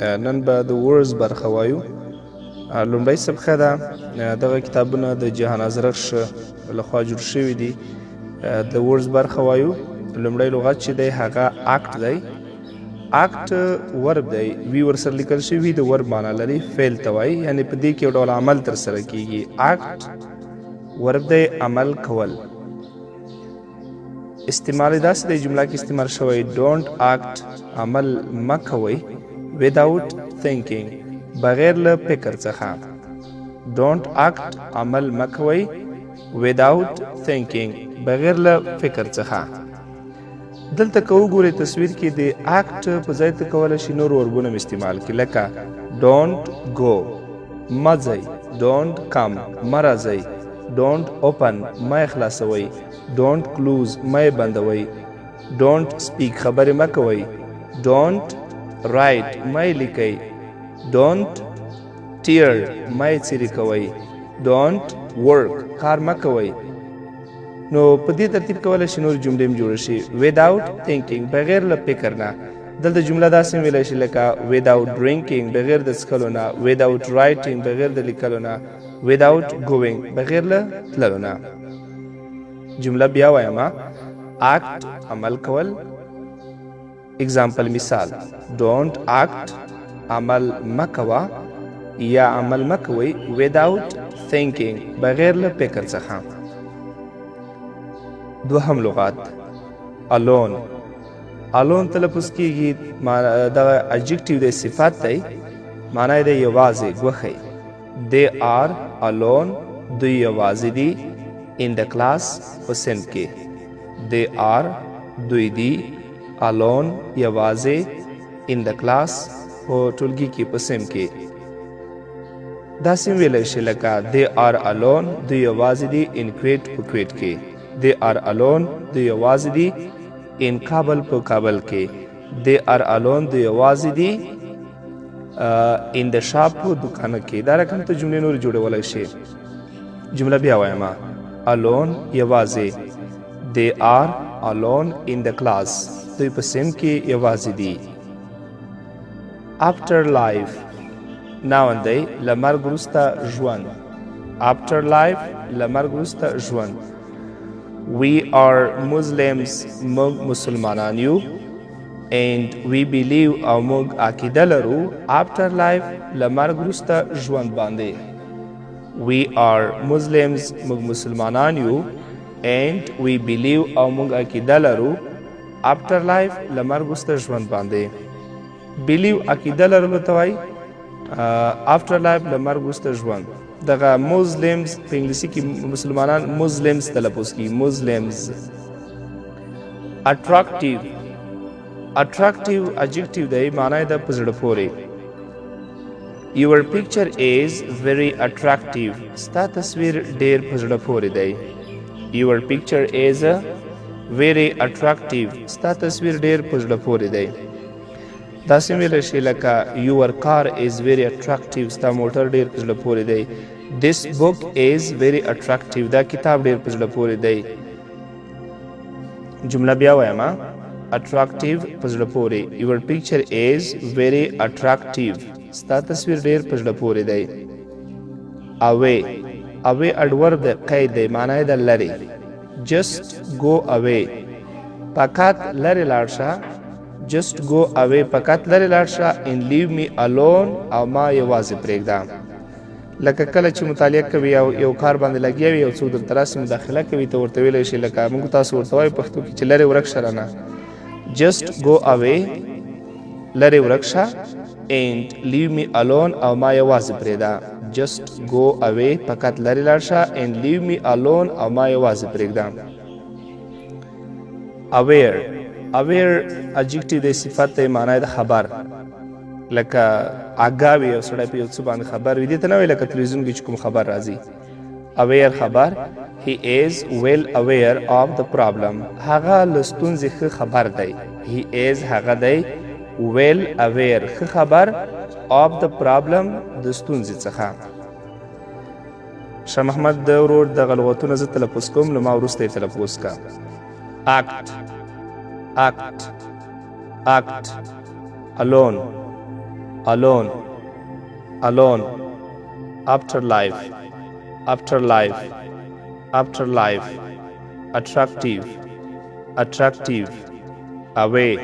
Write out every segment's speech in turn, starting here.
نن به د ورز برخه وایو. لومړی صفحه ده. دغه کتابونه د جهان ازرخش لخوا جوړ شوي دي. د ورز برخه وایو. لومړی لغت چې دی هغه اکټ دی. اکټ ورب دی. وی ورسره لیکل شوي د ورب معنا لري، فعل ته وایي، یعنې په دې کې یو ډول عمل ترسره کیږي. اکټ ورب دی، عمل کول. استعمال داسې دی جمله کې استعمال شوی ډونټ اکټ، عمل مه کوئ، without thinking، بغیر له فکر څخه. ډونټ اکټ، عمل مه کوئ، without thinking، بغیر له فکر څخه. دلته که وګورئ تصویر کې د اکټ په ځای ته کولی شي نور وربونه م استعمال کړي، لکه ډونټ ګو، مه ځئ، ډونټ کم، مه راځئ، ډونټ اوپن، مه یې خلاصوئ، ډونټ کلوز، مه یې بندوئ، ډونټ سپیک، خبرې مه کوئ، ډونټ رایټ، مه یې لیکئ، ډونټ ټیر، مه یې څیرې کوئ، ډونټ ورک، کار مه کوئ. نو په دې ترتیب کولی شي نور جملې هم جوړه شي. without thinking، بغیر له فکر نه. دلته جمله داسې هم ویلی شي لکه without drinking، بغیر د څښلو نه، without writing، بغیر د لیکلو نه، without going، بغیر له تللو نه. جمله بیا وایم. act، عمل کول. اگزامپل، مثال، don't act، عمل مه کوه یا عمل مه کوئ، without thinking، بغیر له فکر څخه. دوهم لغت alone. alone تلفظ کیږي، دغه adjective دی، صفت دی، معنی دی یوازې، ګوښی. they are alone، دوی یوازې دي. in the class، په صنف کې. they are، دوی دي. alone، یوازې. in the class، په ټولګي کې، په صنف کې. داسې ویلی شي لکه they are alone، دوی یوازې دي. in کویت، په کویت کې. they are alone، دوی یوازې دي. in کابل، په کابل کې. they are alone، دوی یوازې دي. in the shop، په دکانه کې. دا رقم ته جملې نور جوړولی شي. جمله بیا وایم. alone، یوازې. they are alone in the class، دوی په صنف کې یوازې دي. after life، ناوندی، له مرګ وروسته ژوند. after life، له مرګ وروسته ژوند. we are Muslims، موږ مسلمانان یو. and we believe، او موږ عقیده لرو. after life، له مرګ وروسته ژوند باندې. we are Muslims، موږ مسلمانان یو. and we believe، او موږ عقیده لرو. after life، له مرګ وروسته ژوند باندې. believe، عقیده لرلو ته وایي. after life، له مرګ وروسته ژوند. دغه مسلمز په انګلیسي کې مسلمانان مسلمز تلفظ کی، مسلمز. اټراکټیو، اټراکټیو adjective دی، معنی ده په زړه پورې. your picture is very attractive، ستا تصویر ډیر په زړه پورې دی. your picture is very attractive، ستا تصویر ډیر په زړه پورې دی. داسې ویلی شي لکه your car is very attractive، ستا موټر ډیر په زړه پورې دی. this book is very attractive، دا کتاب ډیر په زړه پورې دی. جمله بیا وایم. attractive، په زړه پورې. your picture is very attractive، ستا تصویر ډیر په زړه پورې دی. away، away اډورب دی، قید دی، معنی ده لرې. just go away، فقط لرې لاړ شه. just go away، فقط لرې لاړ شه. and leave me alone، او ما یوازې پرېږده. لکه کله چې مطالعه کوي او یو کار باندې لګیا وي، یو څوک درته راسي مداخله کوي، ته ورته ویلی شي لکه موږ تاسو ورته وایو پښتو کې چې لرې ورک شه رانه. just go away، لرې ورک شه. and leave me alone، او ما یوازې پرېږده. just go away، فقط لرې لاړ شه. and leave me alone، او ما یوازې پرېږده. aware، aware adjective دی، صفت دی، معنی د خبر. لکه آګاه وي، یو سړی په یو څه باندې خبر وي. دې ته نه وایي لکه تلویزیون کې چې کوم خبر راځي. aware خبر. he is well aware of the problem، هغه له ستونزې ښه خبر دی. he is، هغه دی. well aware، ښه خبر. of the problem، د ستونزې څخه. شاه محمد د ورور دغه لغتونه زه تلفظ کوم، له ما وروسته یې تلفظ کا. act، act، act. alone، alone, alone. Afterlife, afterlife, afterlife. Attractive, attractive. Away,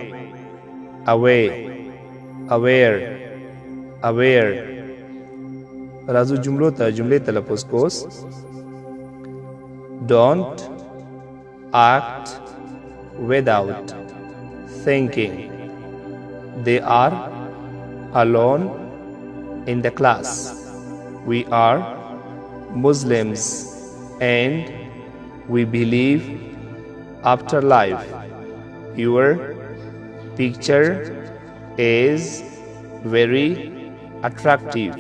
away, aware, aware. راځو جملې تلفظ کوس. Don't act without thinking. They are alone in the class. We are Muslims and we believe after life. Your picture is very attractive.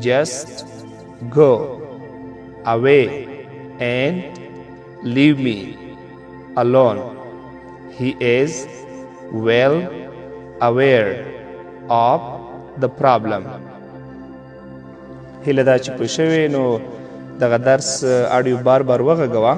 Just go away and leave me alone. He is well aware of the problem. هیله دا چې پوه شوې نو دغه درس اډیو بار وغږوه.